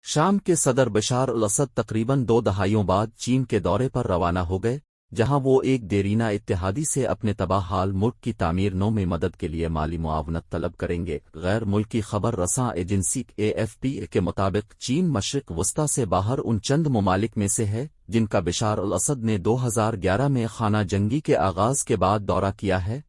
شام کے صدر بشار الاسد تقریباً 2 دہائیوں بعد چین کے دورے پر روانہ ہو گئے، جہاں وہ ایک دیرینہ اتحادی سے اپنے تباہ حال ملک کی تعمیر نو میں مدد کے لیے مالی معاونت طلب کریں گے۔ غیر ملکی خبر رساں ایجنسی AFP کے مطابق چین مشرق وسطی سے باہر ان چند ممالک میں سے ہے جن کا بشار الاسد نے 2011 میں خانہ جنگی کے آغاز کے بعد دورہ کیا ہے،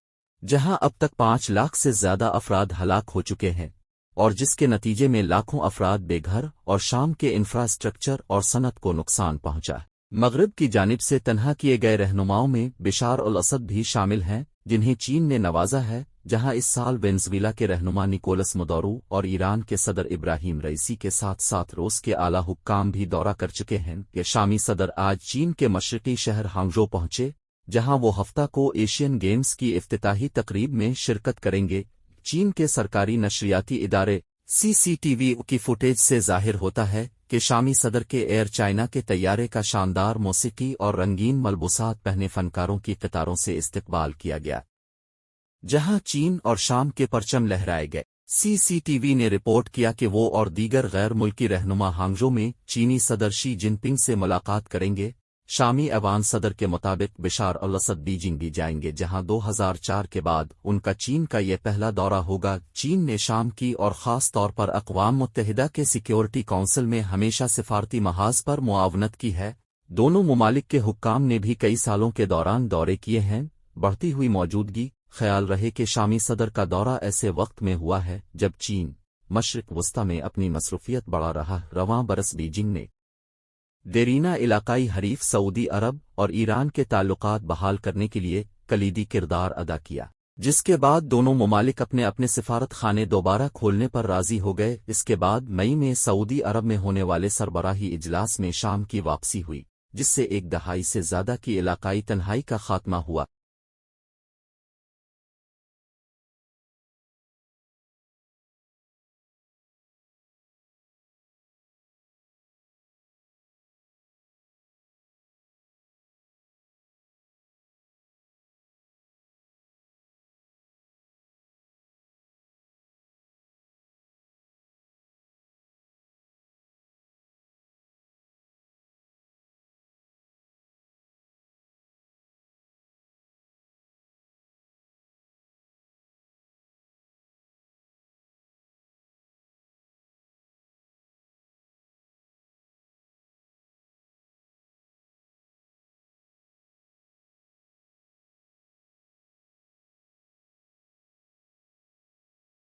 جہاں اب تک 5 لاکھ سے زیادہ افراد ہلاک ہو چکے ہیں اور جس کے نتیجے میں لاکھوں افراد بے گھر اور شام کے انفراسٹرکچر اور صنعت کو نقصان پہنچا۔ مغرب کی جانب سے تنہا کیے گئے رہنماؤں میں بشار الاسد بھی شامل ہیں، جنہیں چین نے نوازا ہے، جہاں اس سال وینزویلا کے رہنما نکولس مدورو اور ایران کے صدر ابراہیم رئیسی کے ساتھ ساتھ روس کے اعلیٰ حکام بھی دورہ کر چکے ہیں۔ یہ شامی صدر آج چین کے مشرقی شہر ہانگژو پہنچے، جہاں وہ ہفتہ کو ایشین گیمز کی افتتاحی تقریب میں شرکت کریں گے۔ چین کے سرکاری نشریاتی ادارے CCTV کی فوٹیج سے ظاہر ہوتا ہے کہ شامی صدر کے ایئر چائنا کے طیارے کا شاندار موسیقی اور رنگین ملبوسات پہنے فنکاروں کی قطاروں سے استقبال کیا گیا، جہاں چین اور شام کے پرچم لہرائے گئے۔ CCTV نے رپورٹ کیا کہ وہ اور دیگر غیر ملکی رہنما ہانگژو میں چینی صدر شی جن پنگ سے ملاقات کریں گے۔ شامی ایوان صدر کے مطابق بشار الاسد بیجنگ بھی جائیں گے، جہاں 2004 کے بعد ان کا چین کا یہ پہلا دورہ ہوگا۔ چین نے شام کی اور خاص طور پر اقوام متحدہ کے سیکیورٹی کونسل میں ہمیشہ سفارتی محاذ پر معاونت کی ہے۔ دونوں ممالک کے حکام نے بھی کئی سالوں کے دوران دورے کیے ہیں۔ بڑھتی ہوئی موجودگی، خیال رہے کہ شامی صدر کا دورہ ایسے وقت میں ہوا ہے جب چین مشرق وسطی میں اپنی مصروفیت بڑھا رہا۔ رواں برس بیجنگ نے دیرینہ علاقائی حریف سعودی عرب اور ایران کے تعلقات بحال کرنے کے لیے کلیدی کردار ادا کیا، جس کے بعد دونوں ممالک اپنے اپنے سفارت خانے دوبارہ کھولنے پر راضی ہو گئے۔ اس کے بعد مئی میں سعودی عرب میں ہونے والے سربراہی اجلاس میں شام کی واپسی ہوئی، جس سے 1 دہائی سے زیادہ کی علاقائی تنہائی کا خاتمہ ہوا۔